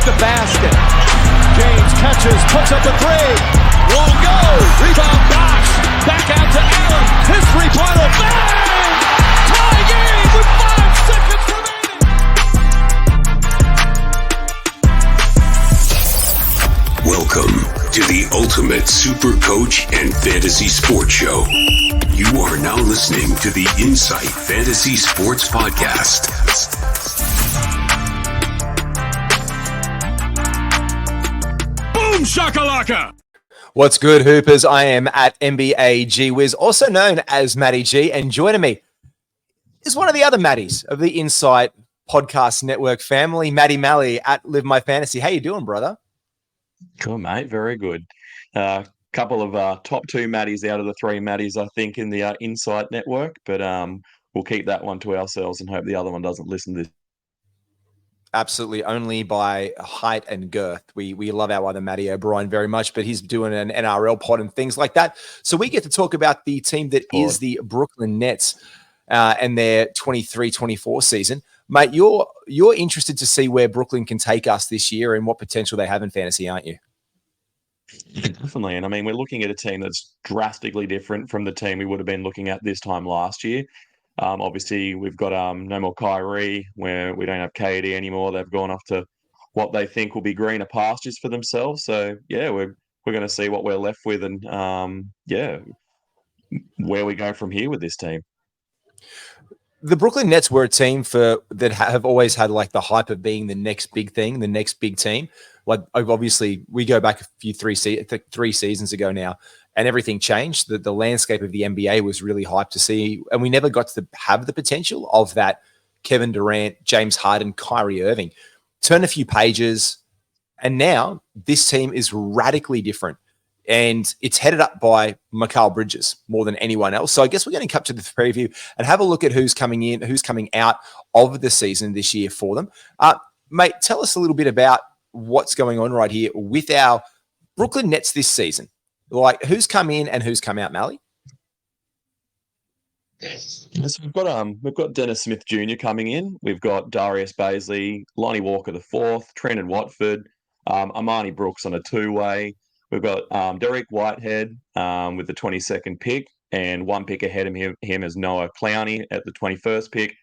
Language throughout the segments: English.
the basket. James catches, puts up the three. Won't go. Rebound Bosh. Back out to Allen. His three-pointer. Bang! Tie game with 5 seconds remaining. Welcome to the Ultimate Super Coach and Fantasy Sports Show. You are now listening to the Insight Fantasy Sports Podcast. Boom shakalaka! What's good, Hoopers? I am at NBA G-Wiz, also known as Matty G, and joining me is one of the other Matties of the Insight Podcast Network family, Matty Malley at Live My Fantasy. How you doing, brother? Cool, mate. Very good. Couple of top 2 Matties out of the 3 Matties, I think, in the Insight Network, but we'll keep that one to ourselves and hope the other one doesn't listen to this. Absolutely, only by height and girth. We love our other Matty O'Brien very much, but he's doing an NRL pod and things like that. So we get to talk about the team that is the Brooklyn Nets and their 23-24 season. Mate, you're interested to see where Brooklyn can take us this year and what potential they have in fantasy, aren't you? Definitely. And I mean, we're looking at a team that's drastically different from the team we would have been looking at this time last year. Obviously, we've got no more Kyrie, where we don't have KD anymore. They've gone off to what they think will be greener pastures for themselves. So, yeah, we're going to see what we're left with and, where we go from here with this team. The Brooklyn Nets were a team that have always had like the hype of being the next big thing, the next big team. Like obviously, we go back three seasons ago now, and everything changed. The landscape of the NBA was really hyped to see, and we never got to have the potential of that Kevin Durant, James Harden, Kyrie Irving. Turn a few pages, and now this team is radically different. And it's headed up by Mikal Bridges more than anyone else. So I guess we're going to cut to the preview and have a look at who's coming in, who's coming out of the season this year for them. Mate, tell us a little bit about what's going on right here with our Brooklyn Nets this season. Like, who's come in and who's come out, Malley? So we've got Dennis Smith Jr. coming in. We've got Darius Baisley, Lonnie Walker IV, Trenton Watford, Armani Brooks on a 2-way. We've got Derek Whitehead with the 22nd pick, and 1 pick ahead of him is Noah Clowney at the 21st pick.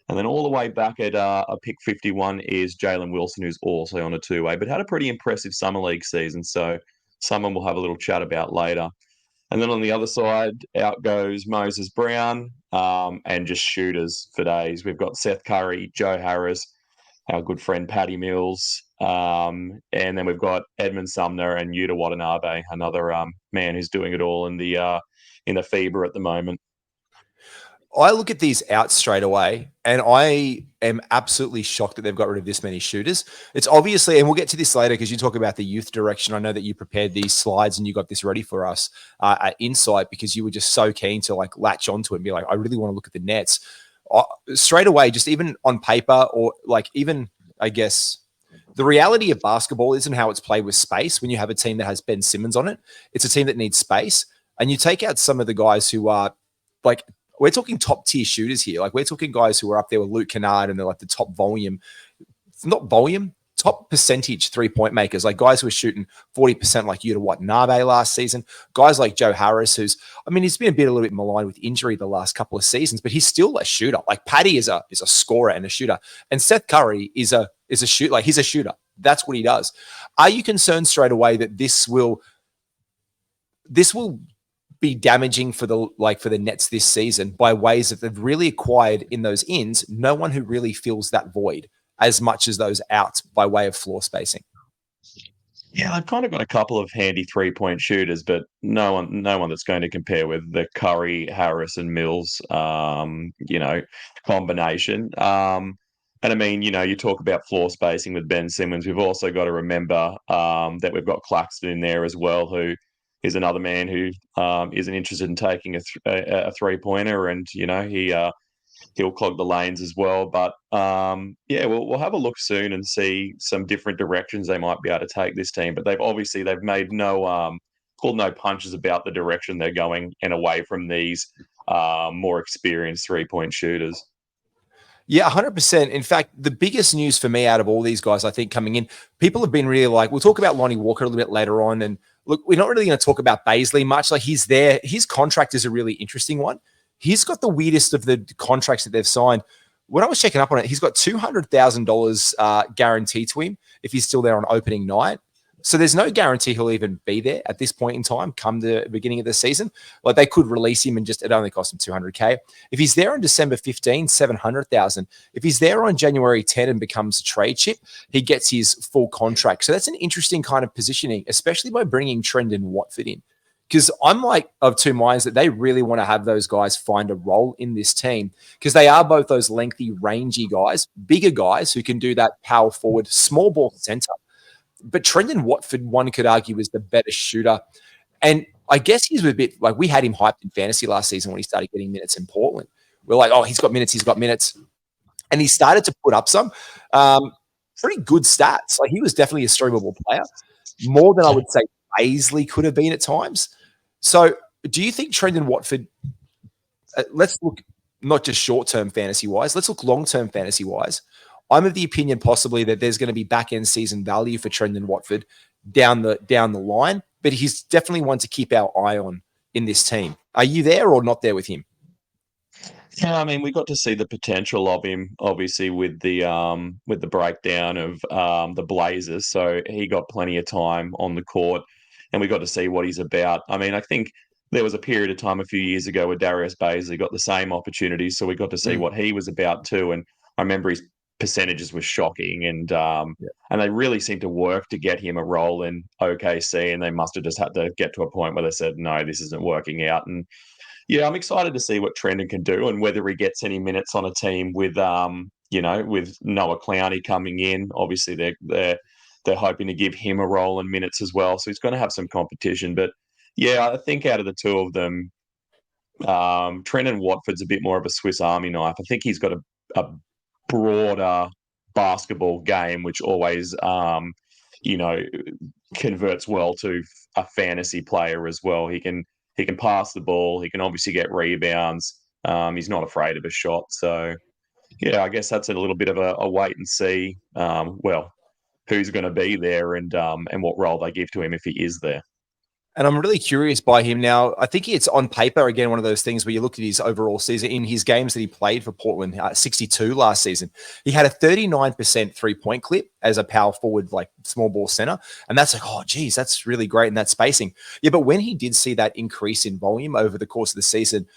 And then all the way back at a pick 51 is Jalen Wilson, who's also on a 2-way, but had a pretty impressive summer league season. So someone we'll have a little chat about later. And then on the other side, out goes Moses Brown and just shooters for days. We've got Seth Curry, Joe Harris, our good friend Patty Mills, and then we've got Edmund Sumner and Yuta Watanabe, another man who's doing it all in the FIBA at the moment. I look at these outs straight away, and I am absolutely shocked that they've got rid of this many shooters. It's obviously, and we'll get to this later because you talk about the youth direction. I know that you prepared these slides and you got this ready for us at Insight because you were just so keen to like latch onto it and be like, I really want to look at the Nets. Straight away, just even on paper or like even, I guess, the reality of basketball isn't how it's played with space. When you have a team that has Ben Simmons on it, it's a team that needs space. And you take out some of the guys who are like, we're talking top tier shooters here. Like we're talking guys who are up there with Luke Kennard and they're like the top top percentage 3-point makers, like guys who are shooting 40% like Yuta Watanabe last season. Guys like Joe Harris, he's been a little bit maligned with injury the last couple of seasons, but he's still a shooter. Like Patty is a scorer and a shooter. And Seth Curry is a shooter. Like he's a shooter. That's what he does. Are you concerned straight away that this will be damaging for the Nets this season by ways that they've really acquired in those ins? No one who really fills that void as much as those outs by way of floor spacing. Yeah, they've kind of got a couple of handy 3-point shooters, but no one that's going to compare with the Curry, Harris, and Mills, combination. And I mean, you talk about floor spacing with Ben Simmons. We've also got to remember that we've got Claxton in there as well, who is another man who isn't interested in taking a 3-pointer, and he'll clog the lanes as well. But we'll have a look soon and see some different directions they might be able to take this team. But they've made pulled no punches about the direction they're going and away from these more experienced 3-point shooters. Yeah, 100%. In fact, the biggest news for me out of all these guys, I think, coming in, people have been really like, we'll talk about Lonnie Walker a little bit later on. And look, we're not really going to talk about Baisley much. Like, he's there. His contract is a really interesting one. He's got the weirdest of the contracts that they've signed. When I was checking up on it, he's got $200,000 guaranteed to him if he's still there on opening night. So there's no guarantee he'll even be there at this point in time, come the beginning of the season. Like, they could release him and just, it only cost him $200K. If he's there on December 15, $700,000. If he's there on January 10 and becomes a trade chip, he gets his full contract. So that's an interesting kind of positioning, especially by bringing Trendon Watford in. Because I'm like of two minds that they really want to have those guys find a role in this team, because they are both those lengthy, rangy guys, bigger guys who can do that power forward, small ball center. But Trendon Watford, one could argue, is the better shooter. And I guess he's a bit like, we had him hyped in fantasy last season when he started getting minutes in Portland. We're like, oh, he's got minutes. And he started to put up some pretty good stats. Like, he was definitely a streamable player, more than I would say Baisley could have been at times. So do you think Trendon Watford, let's look not just short-term fantasy-wise, let's look long-term fantasy-wise. I'm of the opinion possibly that there's going to be back-end season value for Trendon Watford down the line, but he's definitely one to keep our eye on in this team. Are you there or not there with him? Yeah, I mean, we got to see the potential of him, obviously, with the breakdown of the Blazers. So he got plenty of time on the court, and we got to see what he's about. I mean, I think there was a period of time a few years ago where Darius Baisley got the same opportunities, so we got to see what he was about too. And I remember his percentages were shocking, and they really seemed to work to get him a role in OKC, and they must have just had to get to a point where they said, no, this isn't working out. And yeah, I'm excited to see what Trendon can do and whether he gets any minutes on a team with with Noah Clowney coming in. Obviously, they're hoping to give him a role in minutes as well, so he's going to have some competition. But yeah, I think out of the two of them, Trendon Watford's a bit more of a Swiss Army knife. I think he's got a broader basketball game, which always, converts well to a fantasy player as well. He can pass the ball. He can obviously get rebounds. He's not afraid of a shot. So, yeah, I guess that's a little bit of a wait and see. Who's going to be there and what role they give to him if he is there. And I'm really curious by him now. I think it's on paper, again, one of those things where you look at his overall season in his games that he played for Portland, 62 last season. He had a 39% three-point clip as a power forward, like small ball center. And that's like, oh, geez, that's really great in that spacing. Yeah, but when he did see that increase in volume over the course of the season,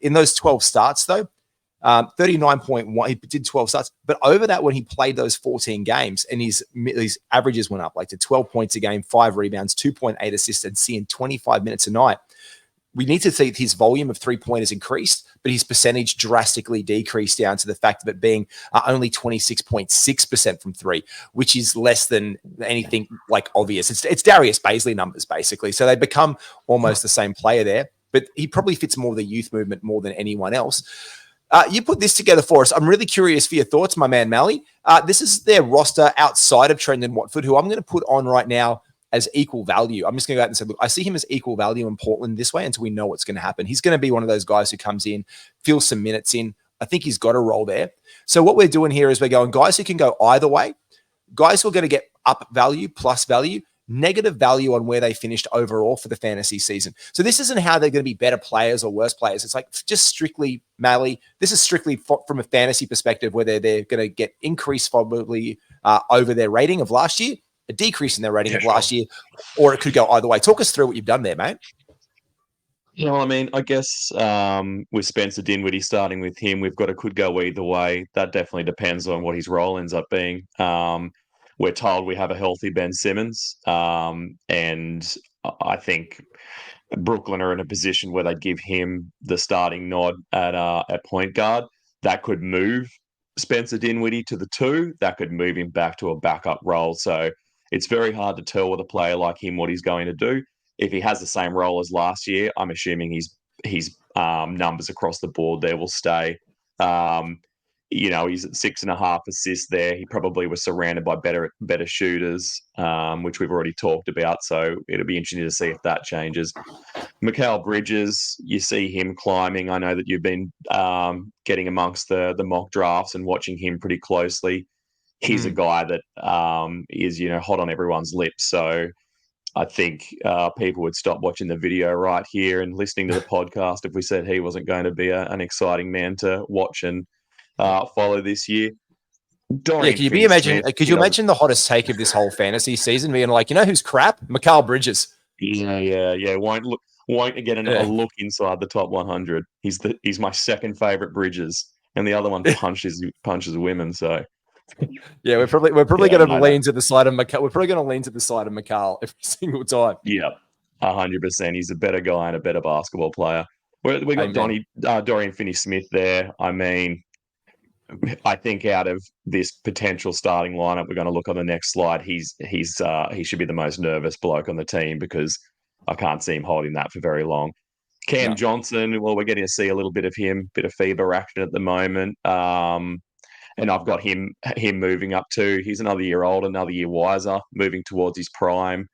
in those 12 starts, though, 39.1, he did 12 starts, but over that, when he played those 14 games and his averages went up like to 12 points a game, 5 rebounds, 2.8 assists, and seeing 25 minutes a night. We need to see his volume of 3-pointers increased, but his percentage drastically decreased down to the fact of it being only 26.6% from 3, which is less than anything like obvious. It's Darius Baisley numbers, basically. So they become almost the same player there, but he probably fits more the youth movement more than anyone else. You put this together for us. I'm really curious for your thoughts, my man, Malley. This is their roster outside of Trendon Watford, who I'm going to put on right now as equal value. I'm just going to go out and say, look, I see him as equal value in Portland this way until we know what's going to happen. He's going to be one of those guys who comes in, fills some minutes in. I think he's got a role there. So what we're doing here is we're going guys who can go either way, guys who are going to get up value, plus value, negative value on where they finished overall for the fantasy season. So this isn't how they're going to be better players or worse players. It's like just strictly, Malley, this is strictly from a fantasy perspective, whether they're going to get increased probably over their rating of last year, a decrease in their rating of last year, or it could go either way. Talk us through what you've done there, mate. You know, I mean, I guess with Spencer Dinwiddie, starting with him, could go either way. That definitely depends on what his role ends up being. We're told we have a healthy Ben Simmons, and I think Brooklyn are in a position where they'd give him the starting nod at point guard. That could move Spencer Dinwiddie to the 2. That could move him back to a backup role. So it's very hard to tell with a player like him what he's going to do. If he has the same role as last year, I'm assuming his numbers across the board there will stay. he's at 6.5 assists there. He probably was surrounded by better shooters, which we've already talked about. So it'll be interesting to see if that changes. Mikal Bridges, you see him climbing. I know that you've been getting amongst the mock drafts and watching him pretty closely. He's a guy that is hot on everyone's lips. So I think people would stop watching the video right here and listening to the podcast if we said he wasn't going to be an exciting man to watch and follow this year. Could you imagine the hottest take of this whole fantasy season being like, who's crap? Mikal Bridges. Yeah. Won't get a look inside the top 100. He's my second favorite Bridges, and the other one punches women. So yeah, we're probably going to lean to the side of Mikal. We're probably going to lean to the side of Mikal every single time. Yeah, 100%. He's a better guy and a better basketball player. We got Dorian Finney-Smith there. I mean, I think out of this potential starting lineup, we're going to look on the next slide. He should be the most nervous bloke on the team because I can't see him holding that for very long. Cam Johnson, well, we're getting to see a little bit of him, bit of fever action at the moment. And I've got him moving up too. He's another year older, another year wiser, moving towards his prime.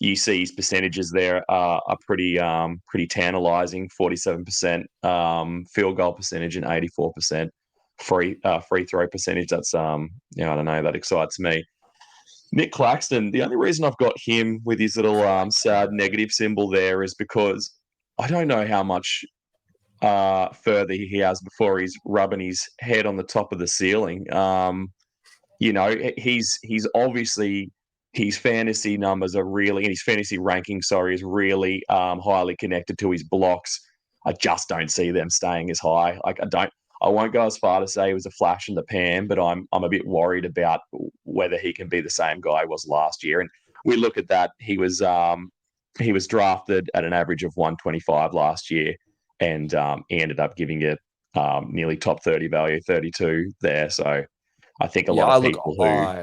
You see his percentages there are pretty tantalizing. 47% field goal percentage and 84% free throw percentage. That's I don't know, that excites me. Nick Claxton, the only reason I've got him with his little sad negative symbol there is because I don't know how much further he has before he's rubbing his head on the top of the ceiling. He's obviously, his fantasy numbers are really, and his fantasy ranking, is really highly connected to his blocks. I just don't see them staying as high. I won't go as far to say it was a flash in the pan, but I'm a bit worried about whether he can be the same guy he was last year. And we look at that. He was drafted at an average of 125 last year, and he ended up giving it nearly top 30 value, 32 there. So I think a lot of people go on.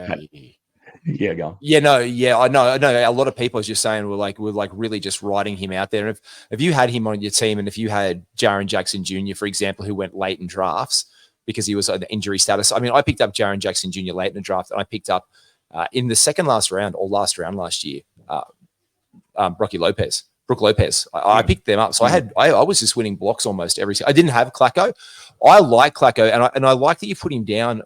I know. A lot of people, as you're saying, were really just riding him out there. And if you had him on your team, and if you had Jaren Jackson Jr., for example, who went late in drafts because he was on the injury status. I mean, I picked up Jaren Jackson Jr. late in the draft, and I picked up in the second last round or last round last year, Brook Lopez. I picked them up. So I was just winning blocks almost every. I didn't have Clacko. I like Clacko, and I like that you put him down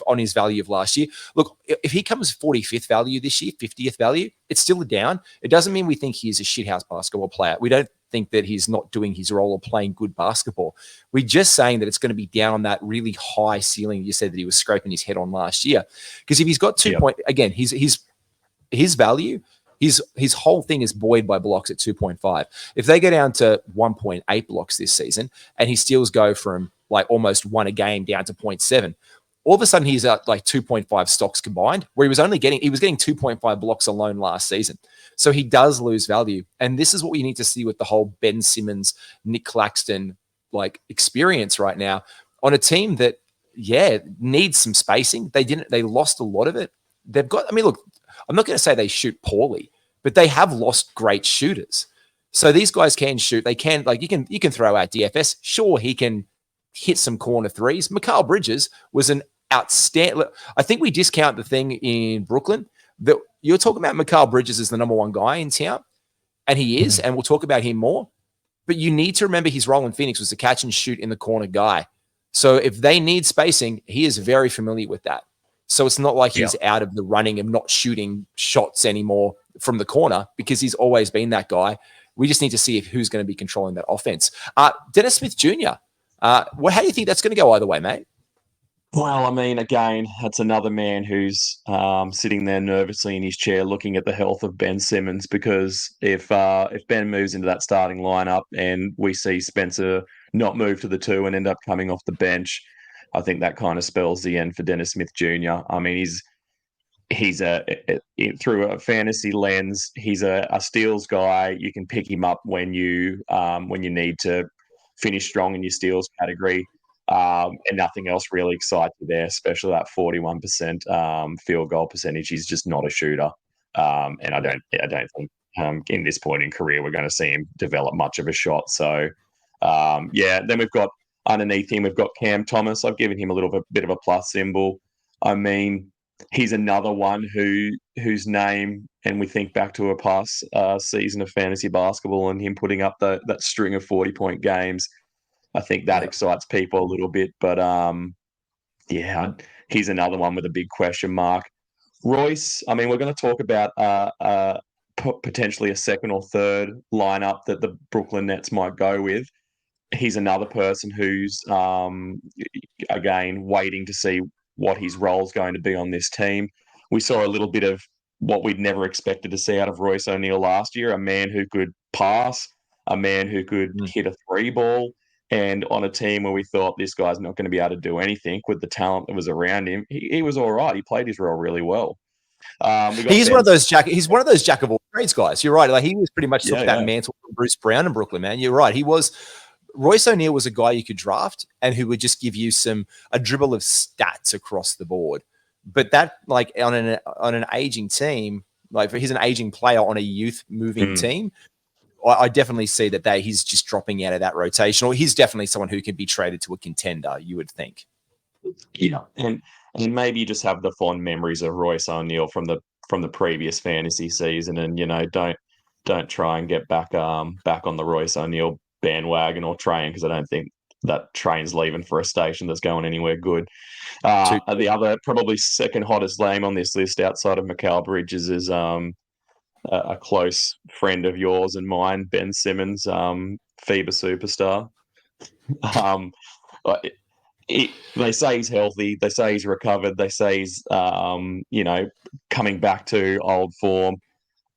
on his value of last year. Look, if he comes 45th value this year, 50th value, it's still a down. It doesn't mean we think he's a shithouse basketball player. We don't think that he's not doing his role or playing good basketball. We're just saying that it's going to be down on that really high ceiling you said that he was scraping his head on last year. Because if he's got 2 point, again, his value, his whole thing is buoyed by blocks at 2.5. If they go down to 1.8 blocks this season and his steals go from almost one a game down to 0.7, all of a sudden he's at 2.5 stocks combined, where he was getting 2.5 blocks alone last season. So he does lose value. And this is what we need to see with the whole Ben Simmons, Nick Claxton experience right now on a team that, needs some spacing. They lost a lot of it. They've got, look, I'm not going to say they shoot poorly, but they have lost great shooters. So these guys can shoot. They can, you can throw out DFS. Sure, he can hit some corner threes. Mikal Bridges was an outstanding. I think we discount the thing in Brooklyn that you're talking about. Mikal Bridges is the number one guy in town, and he is, and we'll talk about him more. But you need to remember his role in Phoenix was to catch and shoot in the corner guy. So if they need spacing, he is very familiar with that. So it's not like he's out of the running and not shooting shots anymore from the corner, because he's always been that guy. We just need to see who's going to be controlling that offense. Dennis Smith Jr., how do you think that's going to go either way, mate? Well, again, that's another man who's sitting there nervously in his chair looking at the health of Ben Simmons, because if Ben moves into that starting lineup and we see Spencer not move to the 2 and end up coming off the bench, I think that kind of spells the end for Dennis Smith Jr. He's through a fantasy lens, he's a steals guy. You can pick him up when you need to finish strong in your steals category, and nothing else really excites you there, especially that 41% field goal percentage. He's just not a shooter, and I don't think in this point in career we're going to see him develop much of a shot. So then we've got Underneath him, we've got Cam Thomas. I've given him a little bit of a plus symbol. I mean, he's another one whose name, and we think back to a past season of fantasy basketball and him putting up that string of 40-point games. I think that excites people a little bit. But he's another one with a big question mark. Royce, I mean, we're going to talk about potentially a second or third lineup that the Brooklyn Nets might go with. He's another person who's, again, waiting to see what his role is going to be on this team. We saw a little bit of what we'd never expected to see out of Royce O'Neal last year, a man who could pass, a man who could hit a three ball, and on a team where we thought this guy's not going to be able to do anything with the talent that was around him, he was all right. He played his role really well. He's one of those jack of all trades guys. You're right. Like he was pretty much took that mantle from Bruce Brown in Brooklyn, man. You're right. Royce O'Neal was a guy you could draft and who would just give you a dribble of stats across the board. But that, like on an aging team, like he's an aging player on a youth moving team. I definitely see that he's just dropping out of that rotation, or he's definitely someone who can be traded to a contender, you would think. Yeah, and maybe you just have the fond memories of Royce O'Neal from the previous fantasy season, and don't try and get back on the Royce O'Neal bandwagon or train, because I don't think that train's leaving for a station that's going anywhere good. The other probably second hottest name on this list outside of Mikal Bridges is a close friend of yours and mine, Ben Simmons, FIBA superstar. They say he's healthy. They say he's recovered. They say he's, coming back to old form.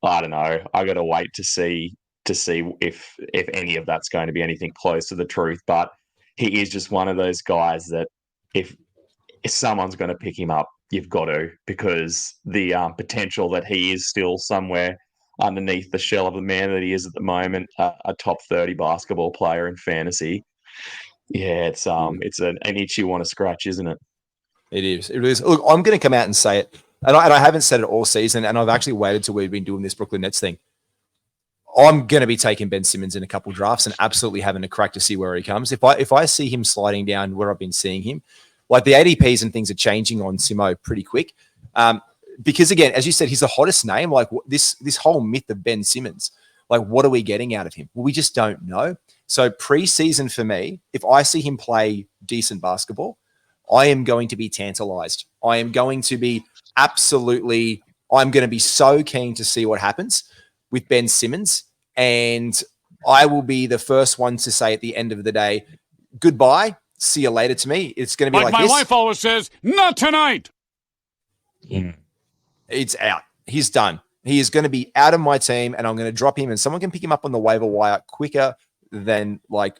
I don't know. I got to wait to see if any of that's going to be anything close to the truth. But he is just one of those guys that if someone's going to pick him up, you've got to, because the potential that he is still somewhere underneath the shell of the man that he is at the moment, a top 30 basketball player in fantasy. Yeah, it's an itch you want to scratch, isn't it? It is. It is. Look, I'm going to come out and say it, and I haven't said it all season, and I've actually waited till we've been doing this Brooklyn Nets thing. I'm going to be taking Ben Simmons in a couple drafts and absolutely having a crack to see where he comes. If I see him sliding down where I've been seeing him, like the ADPs and things are changing on Simo pretty quick. Because again, as you said, he's the hottest name. Like this whole myth of Ben Simmons, like what are we getting out of him? Well, we just don't know. So preseason for me, if I see him play decent basketball, I am going to be tantalized. I am going to be I'm going to be so keen to see what happens with Ben Simmons. And I will be the first one to say at the end of the day, goodbye, see you later to me. It's going to be like my this. wife always says, not tonight. It's out. He's done. He is going to be out of my team, and I'm going to drop him, and someone can pick him up on the waiver wire quicker than like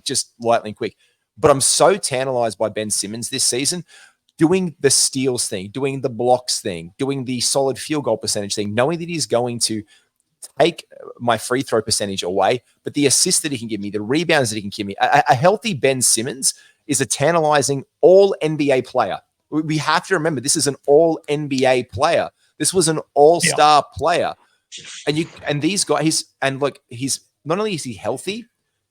just lightning quick. But I'm so tantalized by Ben Simmons this season, doing the steals thing, doing the blocks thing, doing the solid field goal percentage thing, knowing that he's going to take my free throw percentage away, but the assists that he can give me, the rebounds that he can give me, a healthy Ben Simmons is a tantalizing all NBA player. We have to remember this is an all NBA player. This was an all-star player. And these guys, he's not only is he healthy,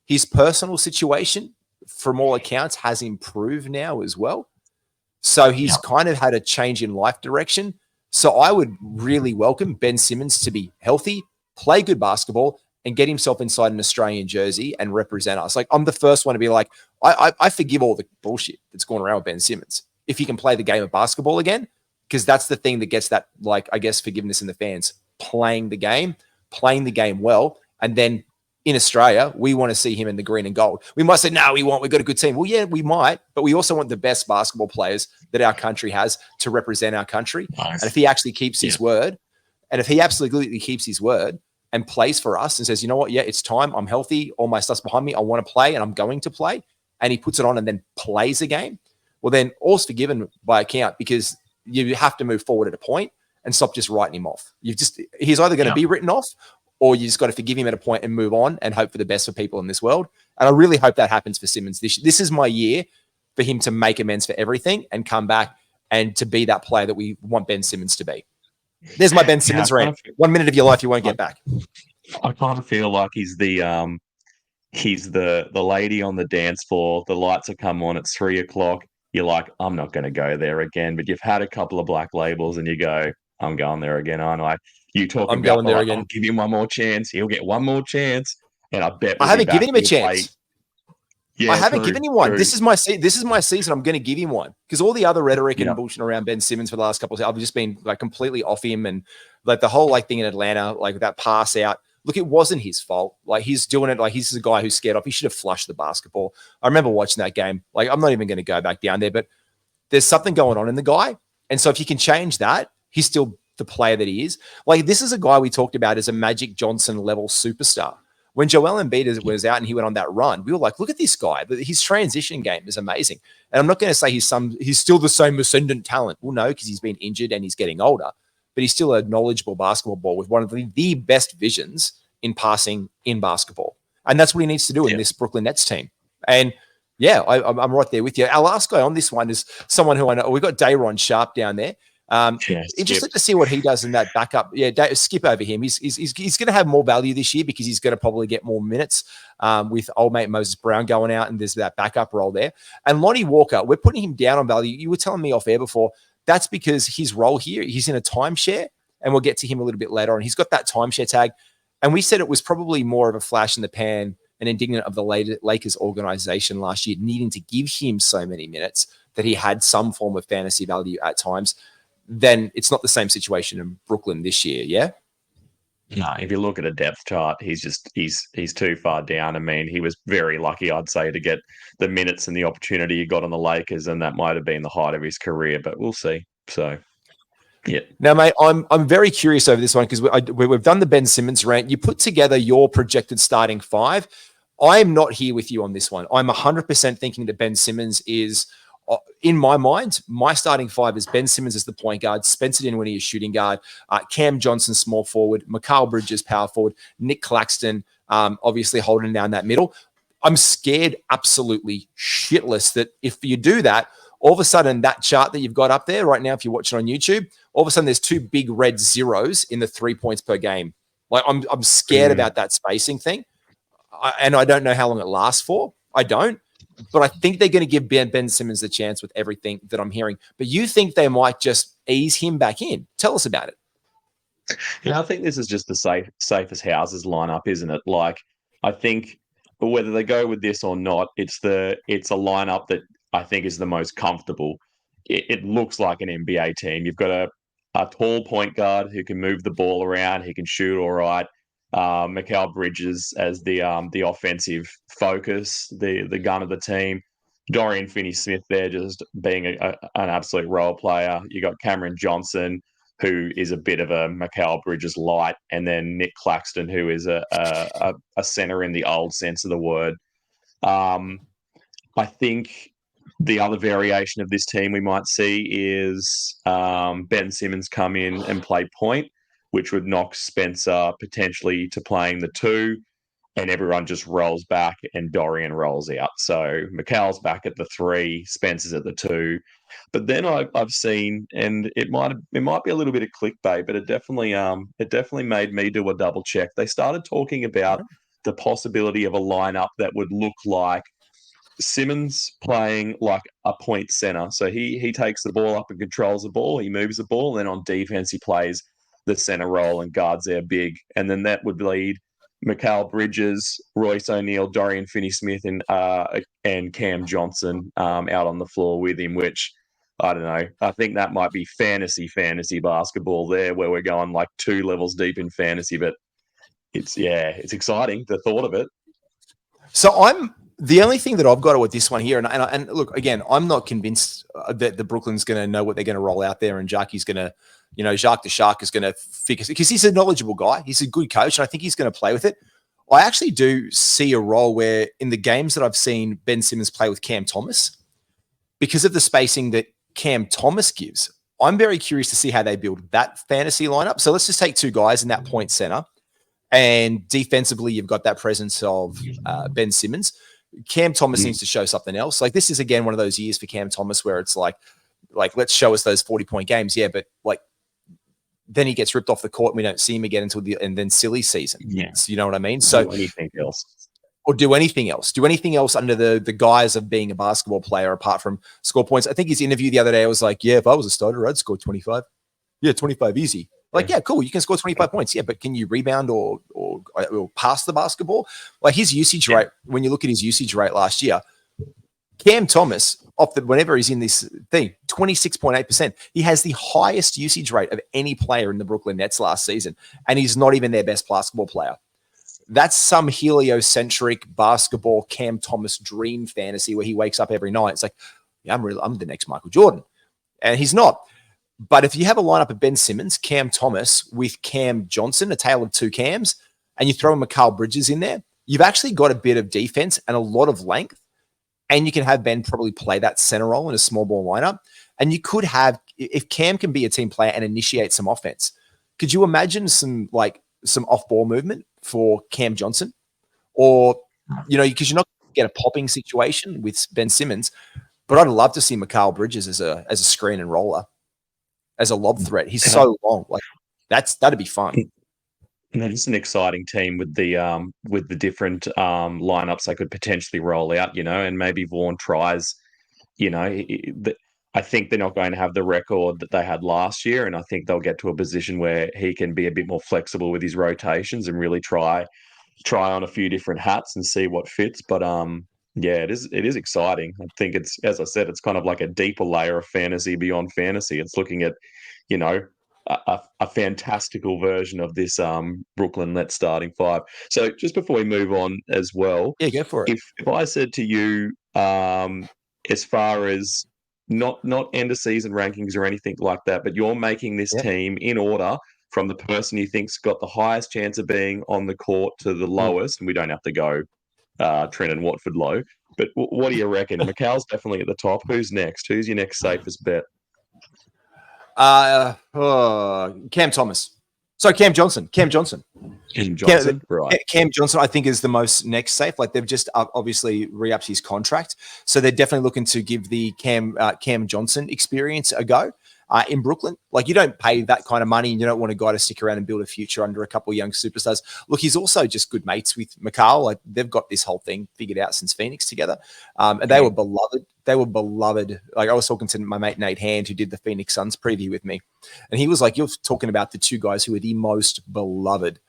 his personal situation from all accounts has improved now as well. So he's kind of had a change in life direction. So I would really welcome Ben Simmons to be healthy, play good basketball, and get himself inside an Australian jersey and represent us. Like, I'm the first one to be like, I forgive all the bullshit that's going around with Ben Simmons if he can play the game of basketball again, because that's the thing that gets that, like, I guess, forgiveness in the fans. Playing the game well, and then in Australia, we want to see him in the green and gold. We might say, no, we've got a good team. Well, yeah, we might, but we also want the best basketball players that our country has to represent our country. Nice. And if he actually keeps his word, and if he absolutely keeps his word and plays for us and says, you know what, yeah, it's time, I'm healthy, all my stuff's behind me, I want to play and I'm going to play, and he puts it on and then plays a game, well, then all's forgiven by account, because you have to move forward at a point and stop just writing him off. He's either going to be written off, or you just got to forgive him at a point and move on and hope for the best for people in this world. And I really hope that happens for Simmons. This is my year for him to make amends for everything and come back and to be that player that we want Ben Simmons to be. There's my Ben Simmons rant. 1 minute of your life you won't get back. I kind of feel like he's the he's the lady on the dance floor. The lights are come on at 3:00. You're like, I'm not going to go there again. But you've had a couple of black labels and you go, I'm going there again, aren't I? You talk I'm about going there like, again. I'll give him one more chance. He'll get one more chance. And I bet I we'll be haven't back given him a to play. chance. Yeah, I haven't true, given him one. true. This is my season. I'm going to give him one because all the other rhetoric and bullshit around Ben Simmons for the last couple of years, I've just been like completely off him, and like the whole like thing in Atlanta, like that pass out. Look, it wasn't his fault. Like he's doing it. Like he's a guy who's scared off. He should have flushed the basketball. I remember watching that game. Like I'm not even going to go back down there, but there's something going on in the guy. And so if you can change that, he's still the player that he is. Like this is a guy we talked about as a Magic Johnson level superstar. When Joel Embiid was out and he went on that run, we were like, look at this guy. His transition game is amazing. And I'm not going to say he's still the same ascendant talent. Well, no, because he's been injured and he's getting older. But he's still a knowledgeable basketball ball with one of the best visions in passing in basketball. And that's what he needs to do in this Brooklyn Nets team. And yeah, I'm right there with you. Our last guy on this one is someone who I know. We've got Day'Ron Sharpe down there. Interested to see what he does in that backup. Yeah, skip over him. He's going to have more value this year because he's going to probably get more minutes with old mate Moses Brown going out, and there's that backup role there. And Lonnie Walker, we're putting him down on value. You were telling me off air before, that's because his role here, he's in a timeshare, and we'll get to him a little bit later on. He's got that timeshare tag, and we said it was probably more of a flash in the pan and indignant of the Lakers organization last year, needing to give him so many minutes that he had some form of fantasy value at times. Then it's not the same situation in Brooklyn this year, yeah? No, if you look at a depth chart, he's too far down. I mean, he was very lucky, I'd say, to get the minutes and the opportunity he got on the Lakers, and that might have been the height of his career, but we'll see. So, yeah. Now, mate, I'm very curious over this one because we've done the Ben Simmons rant. You put together your projected starting five. I am not here with you on this one. I'm 100% thinking that Ben Simmons is, in my mind, my starting five is Ben Simmons as the point guard, Spencer Dinwiddie as shooting guard, Cam Johnson small forward, Mikal Bridges power forward, Nick Claxton obviously holding down that middle. I'm scared absolutely shitless that if you do that, all of a sudden that chart that you've got up there right now, if you're watching on YouTube, all of a sudden there's two big red zeros in the 3 points per game. Like I'm scared about that spacing thing. And I don't know how long it lasts for. I don't. But I think they're going to give Ben Simmons the chance with everything that I'm hearing. But you think they might just ease him back in? Tell us about it. I think this is just the safest houses lineup, isn't it? Like, I think whether they go with this or not, it's a lineup that I think is the most comfortable. It looks like an NBA team. You've got a tall point guard who can move the ball around. He can shoot all right. Mikal Bridges as the offensive focus, the gun of the team. Dorian Finney-Smith there just being an absolute role player. You got Cameron Johnson, who is a bit of a Mikal Bridges light, and then Nick Claxton, who is a center in the old sense of the word. I think the other variation of this team we might see is Ben Simmons come in and play point, which would knock Spencer potentially to playing the two, and everyone just rolls back and Dorian rolls out. So Mikal's back at the three, Spencer's at the two. But then I've seen, and it might be a little bit of clickbait, but it definitely made me do a double check. They started talking about the possibility of a lineup that would look like Simmons playing like a point center. So he takes the ball up and controls the ball. He moves the ball. And then on defense, he plays the center role and guards their big. And then that would lead Mikal Bridges, Royce O'Neal, Dorian Finney-Smith, and Cam Johnson out on the floor with him, which I don't know. I think that might be fantasy basketball there, where we're going like 2 levels deep in fantasy. But it's exciting, the thought of it. So the only thing that I've got with this one here, and look, again, I'm not convinced that the Brooklyn's going to know what they're going to roll out there, and Jacques the Shark is going to figure, because he's a knowledgeable guy. He's a good coach, and I think he's going to play with it. I actually do see a role where in the games that I've seen Ben Simmons play with Cam Thomas, because of the spacing that Cam Thomas gives, I'm very curious to see how they build that fantasy lineup. So let's just take 2 guys in that point center, and defensively, you've got that presence of Ben Simmons. Cam Thomas needs to show something else. Like, this is, again, one of those years for Cam Thomas where it's like, let's show us those 40-point games. Yeah, but like, then he gets ripped off the court and we don't see him again until and then silly season. Yeah. So, you know what I mean? So anything else. or do anything else. Do anything else under the guise of being a basketball player apart from score points. I think his interview the other day was like, yeah, if I was a starter, I'd score 25. Yeah, 25 easy. Like, yeah, cool. You can score 25 points. Yeah, but can you rebound or pass the basketball? Like his usage rate, when you look at his usage rate last year, Cam Thomas, whenever he's in this thing, 26.8%. He has the highest usage rate of any player in the Brooklyn Nets last season, and he's not even their best basketball player. That's some heliocentric basketball Cam Thomas dream fantasy where he wakes up every night. It's like, yeah, I'm the next Michael Jordan. And he's not. But if you have a lineup of Ben Simmons, Cam Thomas with Cam Johnson, a tale of two Cams, and you throw Mikal Bridges in there, you've actually got a bit of defense and a lot of length. And you can have Ben probably play that center role in a small ball lineup. And you could have, if Cam can be a team player and initiate some offense, could you imagine some off-ball movement for Cam Johnson? Or, because you're not going to get a popping situation with Ben Simmons, but I'd love to see Mikal Bridges as a screen and roller, as a lob threat. He's so long. Like that'd be fun. And it's an exciting team with the different lineups they could potentially roll out, and maybe Vaughn tries, I think they're not going to have the record that they had last year, and I think they'll get to a position where he can be a bit more flexible with his rotations and really try on a few different hats and see what fits. But it is exciting. I think it's, as I said, it's kind of like a deeper layer of fantasy beyond fantasy. It's looking at, a fantastical version of this Brooklyn Nets starting five. So just before we move on as well, yeah, go for it. If I said to you, as far as not end of season rankings or anything like that, but you're making this team in order from the person you think's got the highest chance of being on the court to the lowest, and we don't have to go Trent and Watford low. But what do you reckon? Mikal's definitely at the top. Who's next? Who's your next safest bet? Cam Thomas. So Cam Johnson. Right. Cam Johnson, I think, is the most next safe. Like they've just obviously re-upped his contract, so they're definitely looking to give the Cam Johnson experience a go in Brooklyn. Like you don't pay that kind of money, and you don't want a guy to stick around and build a future under a couple of young superstars. Look, he's also just good mates with Mikal. Like they've got this whole thing figured out since Phoenix together, and they were beloved. Like I was talking to my mate Nate Hand, who did the Phoenix Suns preview with me, and he was like, "You're talking about the two guys who are the most beloved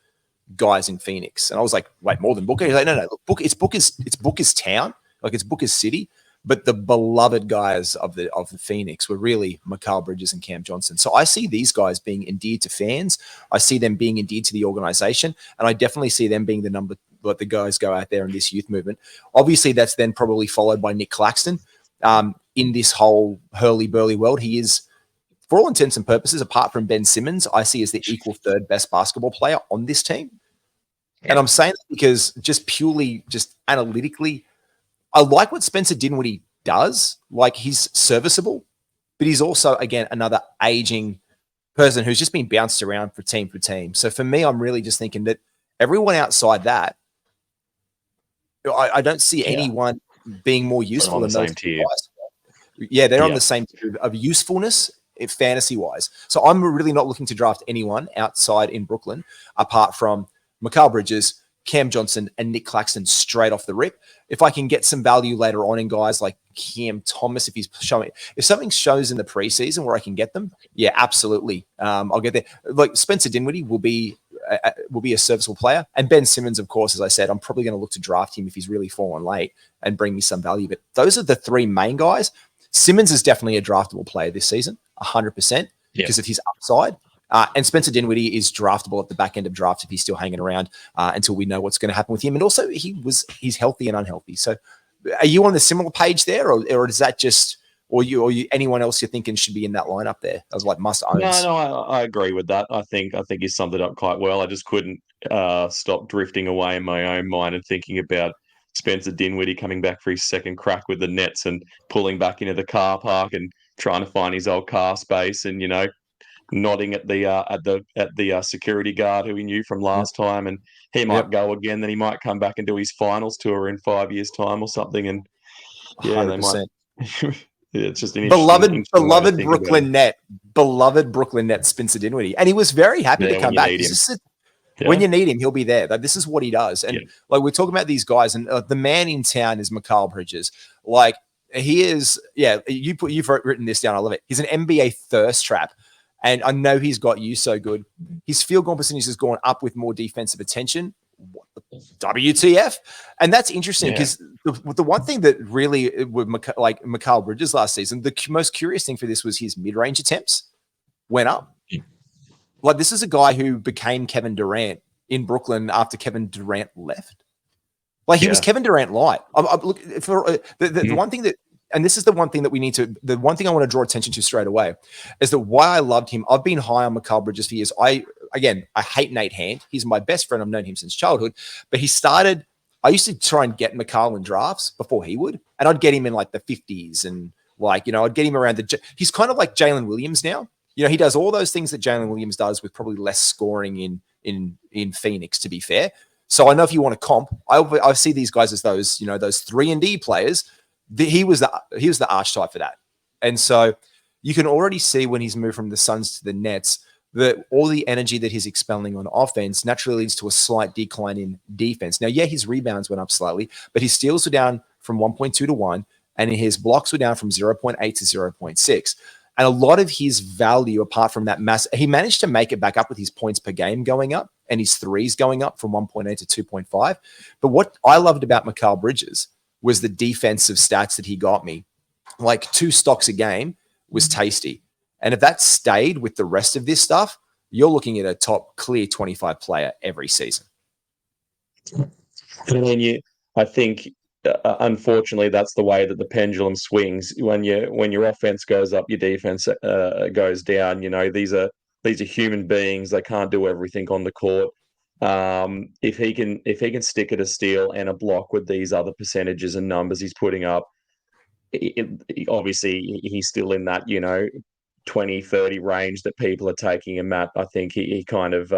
guys in Phoenix." And I was like, "Wait, more than Booker?" He's like, "No, look, it's Booker's town, like it's Booker's city." But the beloved guys of the Phoenix were really Mikal Bridges and Cam Johnson. So I see these guys being endeared to fans. I see them being endeared to the organization. And I definitely see them being the guys go out there in this youth movement. Obviously, that's then probably followed by Nick Claxton. In this whole hurly-burly world, he is, for all intents and purposes, apart from Ben Simmons, I see as the equal third best basketball player on this team. And I'm saying that because just analytically, I like what Spencer Dinwiddie does. Like he's serviceable, but he's also, again, another aging person who's just been bounced around for team. So for me, I'm really just thinking that everyone outside that, I don't see anyone being more useful than those two guys. Yeah, they're on the same tier of usefulness fantasy-wise. So I'm really not looking to draft anyone outside in Brooklyn apart from Mikal Bridges, Cam Johnson, and Nick Claxton straight off the rip. If I can get some value later on in guys like Cam Thomas, if something shows in the preseason where I can get them, yeah, absolutely. I'll get there. Like Spencer Dinwiddie will be a serviceable player. And Ben Simmons, of course, as I said, I'm probably going to look to draft him if he's really fallen late and bring me some value. But those are the three main guys. Simmons is definitely a draftable player this season, 100%, because of his upside. And Spencer Dinwiddie is draftable at the back end of draft if he's still hanging around until we know what's going to happen with him. And also, he's healthy and unhealthy. So, are you on the similar page there, or is that just, or anyone else you're thinking should be in that lineup there? I was like must owns. No, I agree with that. I think you summed it up quite well. I just couldn't stop drifting away in my own mind and thinking about Spencer Dinwiddie coming back for his second crack with the Nets and pulling back into the car park and trying to find his old car space and nodding at the security guard who he knew from last time, and he might go again. Then he might come back and do his finals tour in 5 years' time or something. And yeah, 100%. they might. It's just an beloved Brooklyn Net, Spencer Dinwiddie, and he was very happy to come back. When you need him, he'll be there. Like, this is what he does. And like, we're talking about these guys, and the man in town is Mikal Bridges. Like, he is, you've written this down. I love it. He's an NBA thirst trap. And I know he's got you so good. His field goal percentage has gone up with more defensive attention. WTF? And that's interesting because the one thing that really, with Mikal Bridges last season, the most curious thing for this was his mid-range attempts went up. Like, this is a guy who became Kevin Durant in Brooklyn after Kevin Durant left. Like, he was Kevin Durant light. Look, for the one thing that, and this is the one thing that we need to, the one thing I want to draw attention to straight away is that why I loved him. I've been high on Mikal Bridges for years. I hate Nate Hand. He's my best friend. I've known him since childhood, but I used to try and get Mikal in drafts before he would, and I'd get him in like the 50s and like, I'd get him around he's kind of like Jalen Williams now. He does all those things that Jalen Williams does with probably less scoring in Phoenix, to be fair. So I know if you want to comp, I see these guys as those, those 3-and-D players. He was the archetype for that. And so you can already see when he's moved from the Suns to the Nets that all the energy that he's expelling on offense naturally leads to a slight decline in defense. Now, his rebounds went up slightly, but his steals were down from 1.2 to 1, and his blocks were down from 0.8 to 0.6. And a lot of his value, apart from that he managed to make it back up with his points per game going up and his threes going up from 1.8 to 2.5. But what I loved about Mikal Bridges was the defensive stats that he got me. Like 2 stocks a game was tasty. And if that stayed with the rest of this stuff, you're looking at a top clear 25 player every season. I think, unfortunately, that's the way that the pendulum swings. When your offense goes up, your defense goes down. These are human beings. They can't do everything on the court. If he can stick at a steal and a block with these other percentages and numbers he's putting up, obviously he's still in that 20-30 range that people are taking him at. I think he kind of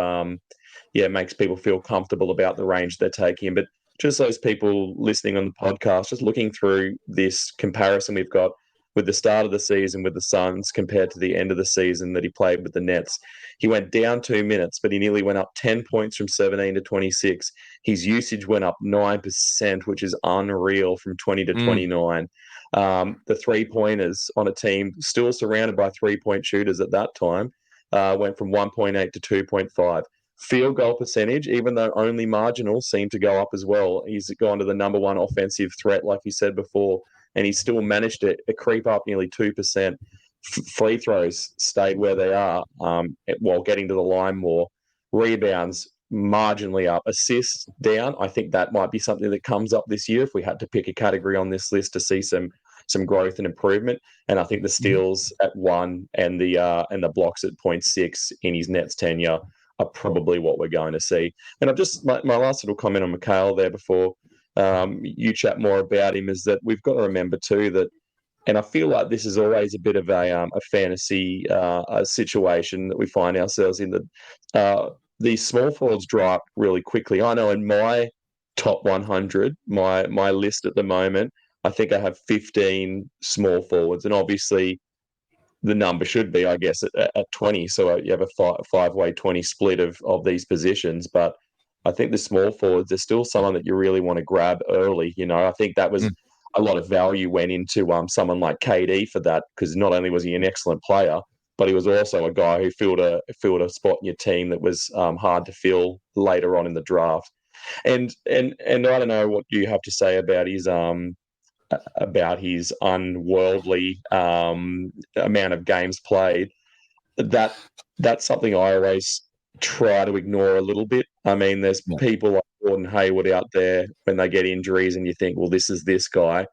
makes people feel comfortable about the range they're taking him. But just those people listening on the podcast, just looking through this comparison we've got with the start of the season with the Suns compared to the end of the season that he played with the Nets. He went down 2 minutes, but he nearly went up 10 points from 17 to 26. His usage went up 9%, which is unreal, from 20 to 29. The three-pointers on a team still surrounded by three-point shooters at that time went from 1.8 to 2.5. Field goal percentage, even though only marginal, seemed to go up as well. He's gone to the number 1 offensive threat, like you said before, and he still managed to creep up nearly 2%. Free throws stayed where they are while getting to the line more. Rebounds marginally up. Assists down. I think that might be something that comes up this year if we had to pick a category on this list to see some growth and improvement. And I think the steals at 1 and the blocks at 0.6 in his Nets tenure are probably what we're going to see. And I've just my last little comment on Mikal there before you chat more about him is that we've got to remember too that, and I feel like this is always a bit of a fantasy situation that we find ourselves in, that these small forwards dry up really quickly. I know in my top 100, my list at the moment, I think I have 15 small forwards, and obviously the number should be, I guess, at 20. So you have a five-way 20 split of these positions. But I think the small forwards are still someone that you really want to grab early. I think that was a lot of value went into someone like KD for that, because not only was he an excellent player, but he was also a guy who filled a spot in your team that was hard to fill later on in the draft. And I don't know what you have to say about his unworldly amount of games played. That's something I always try to ignore a little bit. I mean, there's people like Gordon Hayward out there when they get injuries and you think, well, this is this guy.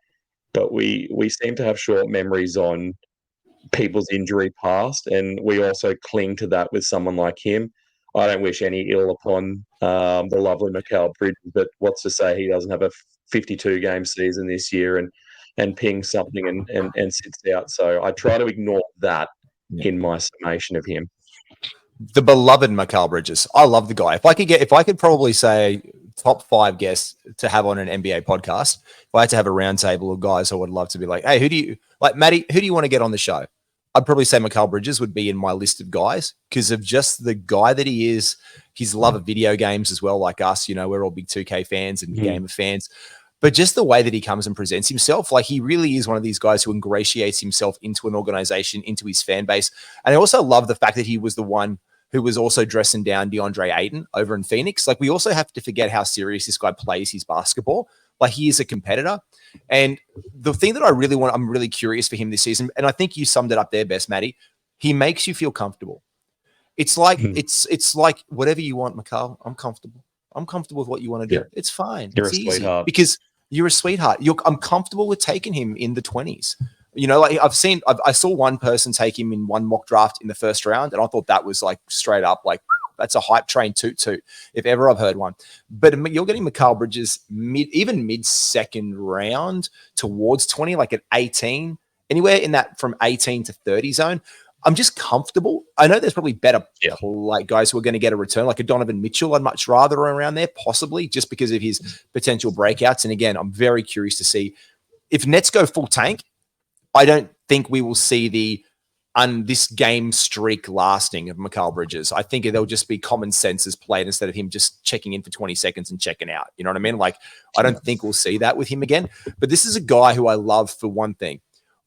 But we seem to have short memories on people's injury past, and we also cling to that with someone like him. I don't wish any ill upon the lovely Mikal Bridges, but what's to say he doesn't have a 52-game season this year and pings something and sits out. So I try to ignore that in my summation of him. The beloved Mikal Bridges. I love the guy. If I could probably say top 5 guests to have on an NBA podcast, if I had to have a round table of guys, I would love to be like, hey, Matty, who do you want to get on the show? I'd probably say Mikal Bridges would be in my list of guys because of just the guy that he is, his love of video games as well, like us. We're all big 2K fans and gamer fans. But just the way that he comes and presents himself, like he really is one of these guys who ingratiates himself into an organization, into his fan base. And I also love the fact that he was the one who was also dressing down DeAndre Ayton over in Phoenix. Like, we also have to forget how serious this guy plays his basketball. Like, he is a competitor. And the thing that I'm really curious for him this season, and I think you summed it up there best, Matty, he makes you feel comfortable. It's like, it's like whatever you want, Mikal, I'm comfortable. I'm comfortable with what you want to do. It's fine. You're it's a easy sweetheart. because you're a sweetheart. I'm comfortable with taking him in the 20s. Like I saw one person take him in one mock draft in the first round, and I thought that was like straight up, like that's a hype train toot, if ever I've heard one. But you're getting Mikal Bridges mid second round towards 20, like at 18, anywhere in that from 18 to 30 zone. I'm just comfortable. I know there's probably better like guys who are going to get a return, like a Donovan Mitchell. I'd much rather around there, possibly just because of his potential breakouts. And again, I'm very curious to see if Nets go full tank. I don't think we will see this game streak lasting of Mikal Bridges. I think there'll just be common sense as played instead of him just checking in for 20 seconds and checking out. You know what I mean? Like, I don't think we'll see that with him again. But this is a guy who I love for one thing.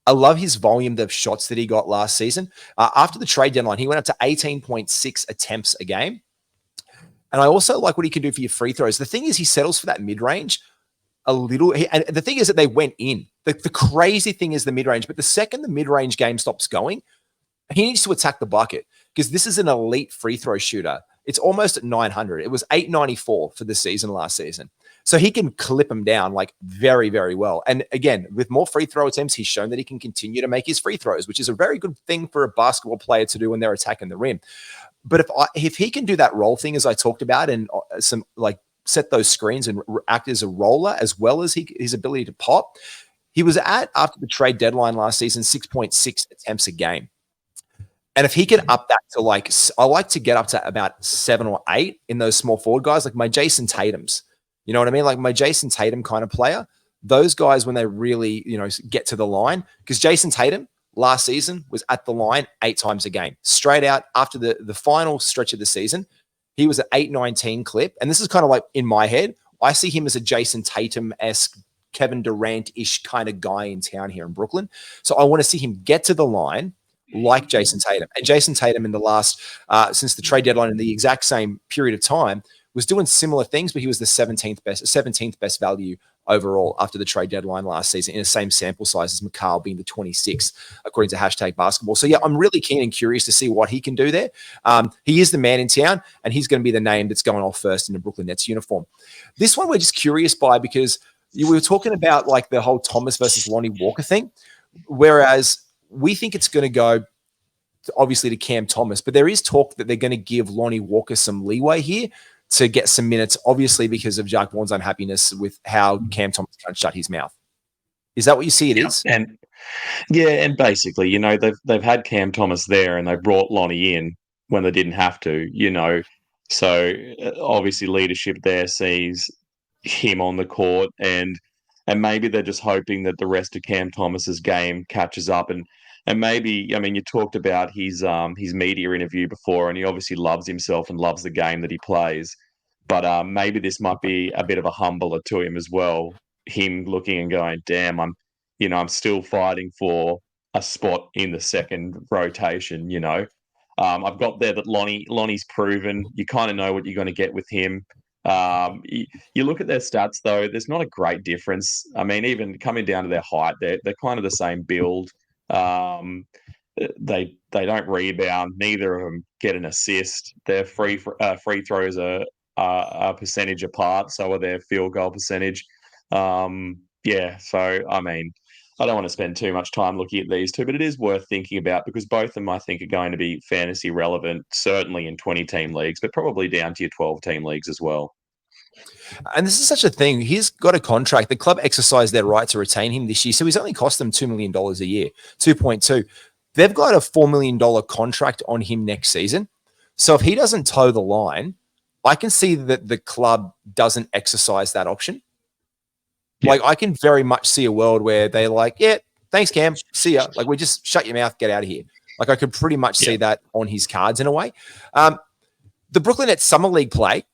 I love his volume of shots that he got last season. After the trade deadline, he went up to 18.6 attempts a game. And I also like what he can do for your free throws. The thing is, he settles for that mid-range a little. And the thing is that they went in. The crazy thing is the mid-range. But the second the mid-range game stops going, he needs to attack the bucket because this is an elite free throw shooter. It's almost at 900. It was 894 for the season last season. So he can clip them down like very, very well. And again, with more free throw attempts, he's shown that he can continue to make his free throws, which is a very good thing for a basketball player to do when they're attacking the rim. But if he can do that roll thing, as I talked about, and some like set those screens and act as a roller, as well as his ability to pop, he was after the trade deadline last season, 6.6 attempts a game. And if he can up that to I like to get up to about 7 or 8 in those small forward guys, like my Jason Tatums. You know what I mean? Like my Jason Tatum kind of player, those guys, when they really, get to the line, because Jason Tatum last season was at the line 8 times a game, straight out after the final stretch of the season. He was at 819 clip. And this is kind of like in my head, I see him as a Jason Tatum-esque, Kevin Durant-ish kind of guy in town here in Brooklyn. So I want to see him get to the line like Jason Tatum. And Jason Tatum in the last, since the trade deadline in the exact same period of time, was doing similar things, but he was the 17th best value overall after the trade deadline last season in the same sample size as Mikal being the 26th, according to Hashtag Basketball. So yeah, I'm really keen and curious to see what he can do there. He is the man in town, and he's going to be the name that's going off first in the Brooklyn Nets uniform. This one we're just curious by because we were talking about like the whole Thomas versus Lonnie Walker thing, whereas we think it's going to go obviously to Cam Thomas, but there is talk that they're going to give Lonnie Walker some leeway here to get some minutes, obviously because of Jacque Vaughn's unhappiness with how Cam Thomas can't shut his mouth. Is that what you see it is? And basically, they've had Cam Thomas there and they brought Lonnie in when they didn't have to, So obviously leadership there sees him on the court and maybe they're just hoping that the rest of Cam Thomas's game catches up and maybe, you talked about his media interview before, and he obviously loves himself and loves the game that he plays. But maybe this might be a bit of a humbler to him as well. Him looking and going, damn, I'm still fighting for a spot in the second rotation. I've got there that Lonnie's proven. You kind of know what you're going to get with him. You look at their stats though. There's not a great difference. Even coming down to their height, they're kind of the same build. They don't rebound. Neither of them get an assist. Their free throws are a percentage apart. So are their field goal percentage. So I don't want to spend too much time looking at these two, but it is worth thinking about because both of them I think are going to be fantasy relevant, certainly in 20-team leagues, but probably down to your 12-team leagues as well. And this is such a thing. He's got a contract. The club exercised their right to retain him this year. So he's only cost them $2 million a year, 2.2. They've got a $4 million contract on him next season. So if he doesn't toe the line, I can see that the club doesn't exercise that option. Yeah. Like I can very much see a world where they're like, yeah, thanks, Cam. See ya. Like we just shut your mouth, get out of here. Like I could pretty much see that on his cards in a way. The Brooklyn Nets Summer League play,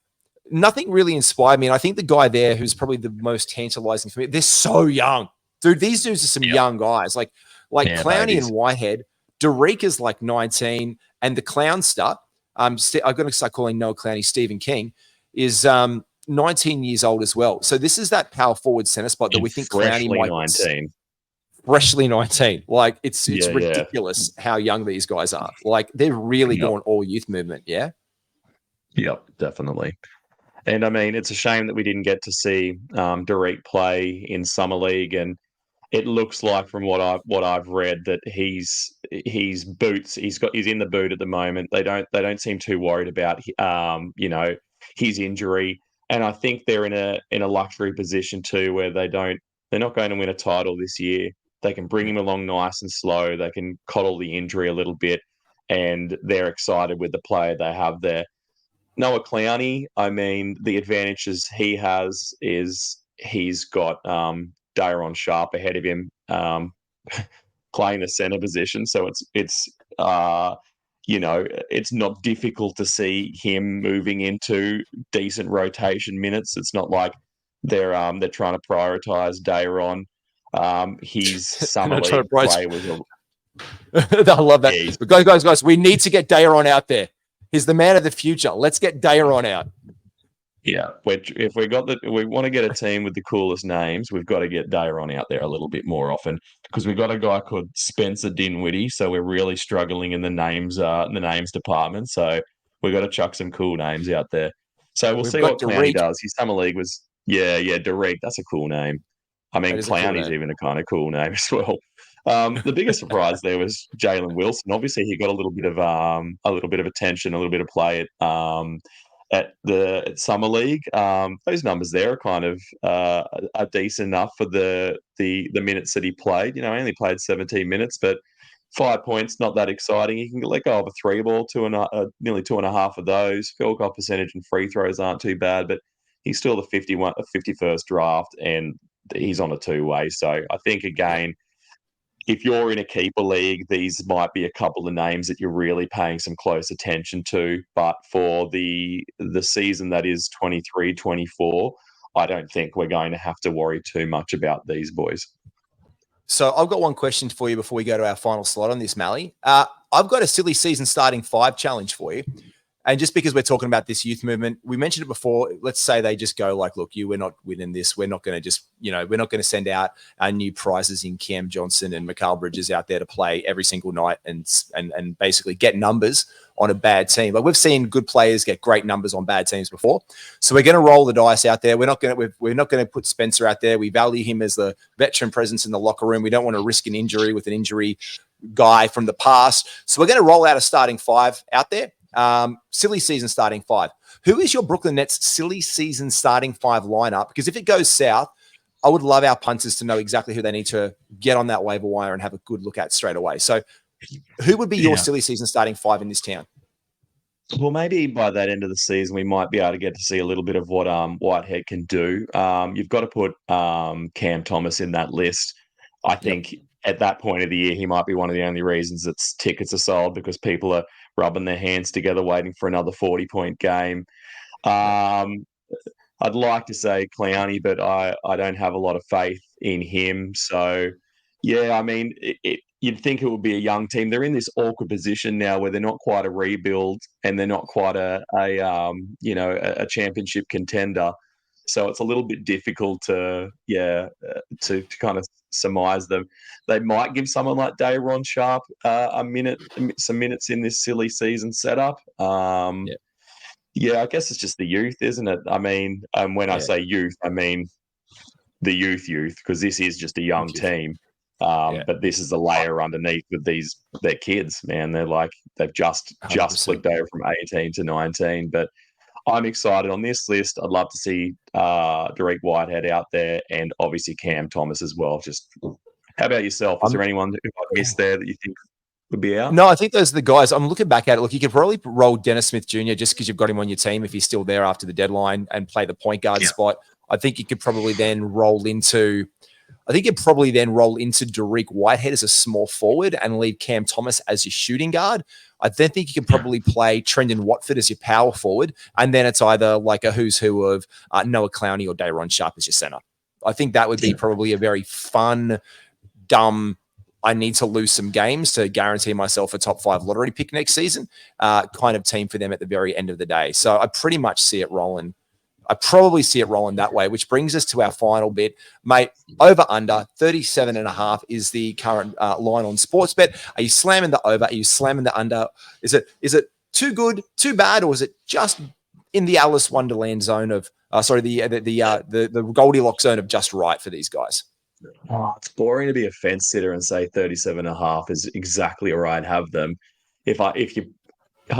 nothing really inspired me. And I think the guy there who's probably the most tantalizing for me, they're so young. Dude, these dudes are some young guys. Like Clowney and Whitehead. Derek is like 19. And the Clownster, I'm going to start calling Noah Clowney Stephen King, is 19 years old as well. So this is that power forward center spot that we think Clowney might 19. Freshly 19. Like it's ridiculous how young these guys are. Like they're really going all youth movement. Yeah. Yep, definitely. And I mean, it's a shame that we didn't get to see Derek play in Summer League, and it looks like from what I've read that he's in the boot at the moment. They don't seem too worried about his injury, and I think they're in a luxury position too, where they're not going to win a title this year. They can bring him along nice and slow. They can coddle the injury a little bit, and they're excited with the player they have there. Noah Clowney, I mean, the advantages he has is he's got Daron Sharp ahead of him playing the center position. So it's not difficult to see him moving into decent rotation minutes. It's not like they're trying to prioritize Daron. His summer league play was I love that. But guys, we need to get Daron out there. He's the man of the future. Let's get Daron out. Yeah, if we want to get a team with the coolest names, we've got to get Daron out there a little bit more often, because we've got a guy called Spencer Dinwiddie, so we're really struggling in the names department. So we've got to chuck some cool names out there. So we'll see what Clowney does. His summer league was Derek. That's a cool name. I mean, Clowney's even a kind of cool name as well. The biggest surprise there was Jalen Wilson. Obviously, he got a little bit of attention, a little bit of play at the Summer League. Those numbers there are kind of are decent enough for the minutes that he played. He only played 17 minutes, but 5 points, not that exciting. He can let go of a three ball, nearly 2.5 of those. Field goal percentage and free throws aren't too bad, but he's still the 51st draft, and he's on a two-way. So I think, again, if you're in a keeper league, these might be a couple of names that you're really paying some close attention to. But for the season that is 23-24, I don't think we're going to have to worry too much about these boys. So I've got one question for you before we go to our final slot on this, Malley. I've got a silly season starting 5 challenge for you. And just because we're talking about this youth movement, we mentioned it before. Let's say they just go like, look, we're not winning this. We're not going to we're not going to send out our new prizes in Cam Johnson and Mikal Bridges out there to play every single night and basically get numbers on a bad team. Like we've seen good players get great numbers on bad teams before. So we're going to roll the dice out there. We're not going to put Spencer out there. We value him as the veteran presence in the locker room. We don't want to risk an injury with an injury guy from the past. So we're going to roll out a starting 5 out there. Silly season starting 5. Who is your Brooklyn Nets silly season starting 5 lineup? Because if it goes south, I would love our punters to know exactly who they need to get on that waiver wire and have a good look at straight away. So who would be your silly season starting 5 in this town? Well, maybe by that end of the season, we might be able to get to see a little bit of what Whitehead can do. You've got to put Cam Thomas in that list. I think at that point of the year, he might be one of the only reasons that tickets are sold, because people are rubbing their hands together waiting for another 40-point game. I'd like to say Clowney, but I don't have a lot of faith in him. So, yeah, I mean, you'd think it would be a young team. They're in this awkward position now where they're not quite a rebuild and they're not quite a championship contender. So it's a little bit difficult to kind of surmise them. They might give someone like Daron Sharp some minutes in this silly season setup. I guess it's just the youth, isn't it? I mean, when I say youth, I mean the youth, because this is just a young team. But this is a layer underneath with their kids, man. They've just flicked over from 18 to 19. But I'm excited on this list. I'd love to see Derek Whitehead out there, and obviously Cam Thomas as well. Just how about yourself? Is there anyone that I missed there that you think would be out? No, I think those are the guys. I'm looking back at it. Look, you could probably roll Dennis Smith Jr. just because you've got him on your team if he's still there after the deadline and play the point guard spot. I think you could probably then roll into I think you'd probably then roll into Derek Whitehead as a small forward and leave Cam Thomas as your shooting guard. I then think you can probably play Trendon Watford as your power forward, and then it's either like a who's who of Noah Clowney or Dayron Sharp as your center. I think that would be probably a very fun, dumb, I need to lose some games to guarantee myself a top 5 lottery pick next season kind of team for them at the very end of the day. So I pretty much see it rolling. I probably see it rolling that way, which brings us to our final bit. Mate, over under 37.5 is the current line on Sportsbet. Are you slamming the over? Are you slamming the under? Is it too good, too bad, or is it just in the Alice Wonderland zone of the Goldilocks zone of just right for these guys? Oh, it's boring to be a fence sitter and say 37.5 is exactly where I'd have them. If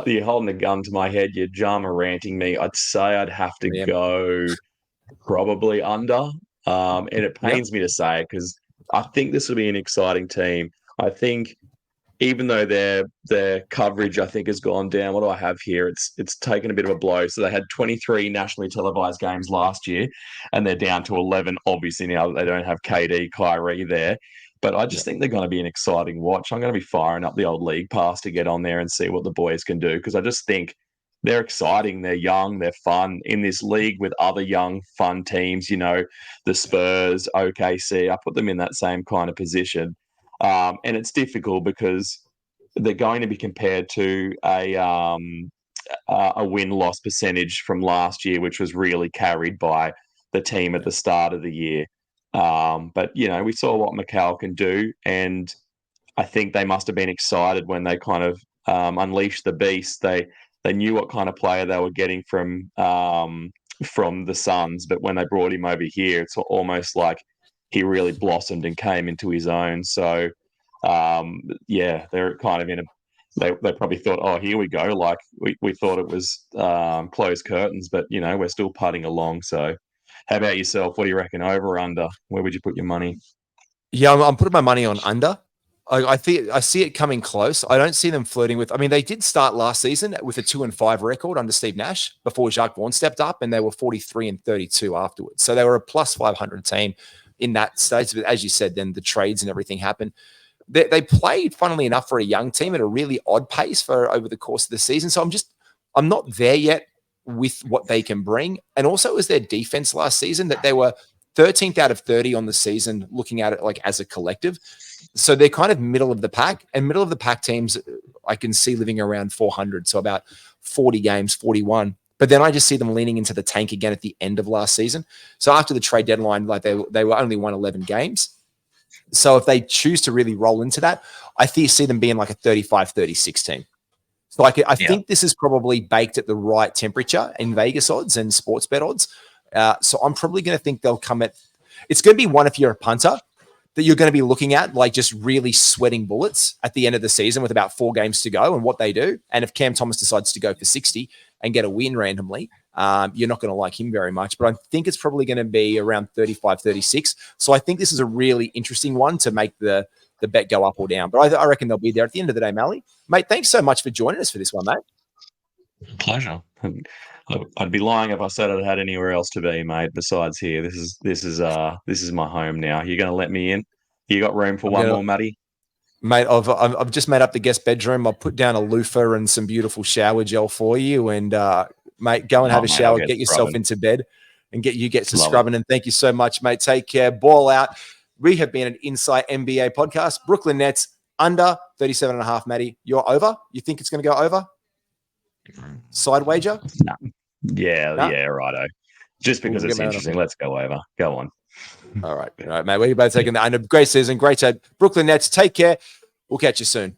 you're holding a gun to my head, you're Jama ranting me, I'd say I'd have to go probably under. And it pains me to say it because I think this will be an exciting team. I think even though their coverage, I think, has gone down. What do I have here? It's taken a bit of a blow. So they had 23 nationally televised games last year, and they're down to 11. Obviously now they don't have KD, Kyrie there. But I just think they're going to be an exciting watch. I'm going to be firing up the old league pass to get on there and see what the boys can do because I just think they're exciting. They're young. They're fun in this league with other young, fun teams. You know, the Spurs, OKC. I put them in that same kind of position. And it's difficult because they're going to be compared to a win-loss percentage from last year, which was really carried by the team at the start of the year. But, you know, we saw what Mikal can do, and I think they must have been excited when they kind of unleashed the beast. They knew what kind of player they were getting from the Suns, but when they brought him over here, it's almost like he really blossomed and came into his own. So, they're kind of in a. They probably thought, oh, here we go. Like we thought it was closed curtains, but you know we're still putting along. So, how about yourself? What do you reckon? Over or under? Where would you put your money? Yeah, I'm putting my money on under. I see it coming close. I don't see them flirting with. I mean, they did start last season with a 2-5 record under Steve Nash before Jacques Vaughn stepped up, and they were 43-32 afterwards. So they were a plus 500 team in that stage. But as you said, then the trades and everything happened. They played, funnily enough, for a young team at a really odd pace for over the course of the season. So I'm not there yet with what they can bring. And also, it was their defense last season that they were 13th out of 30 on the season, looking at it like as a collective. So they're kind of middle of the pack, and middle of the pack teams I can see living around 400. So about 40 games, 41. But then I just see them leaning into the tank again at the end of last season. So after the trade deadline, like they were only won 11 games. So if they choose to really roll into that, I see them being like a 35-36 team. So I think this is probably baked at the right temperature in Vegas odds and sports bet odds. So I'm probably going to think they'll come at, it's going to be one if you're a punter that you're going to be looking at, like just really sweating bullets at the end of the season with about 4 games to go and what they do. And if Cam Thomas decides to go for 60 and get a win randomly, you're not going to like him very much. But I think it's probably going to be around 35-36. So I think this is a really interesting one to make the bet go up or down. But I reckon they'll be there at the end of the day, Malley. Mate, thanks so much for joining us for this one, mate. Pleasure. I'd be lying if I said I'd had anywhere else to be, mate, besides here. This is my home now. You're going to let me in? You got room for one more, Matty? Mate, I've just made up the guest bedroom. I'll put down a loofah and some beautiful shower gel for you. And, mate, go and have a shower, get yourself into bed and get to scrubbing. And thank you so much, mate. Take care. Ball out. We have been an Insight NBA podcast. Brooklyn Nets under 37.5, Matty. You're over? You think it's going to go over? Side wager? No. Yeah, righto. Just because it's interesting. Let's go over. Go on. All right, mate. We're both taking that. And a great season. Great chat. Brooklyn Nets, take care. We'll catch you soon.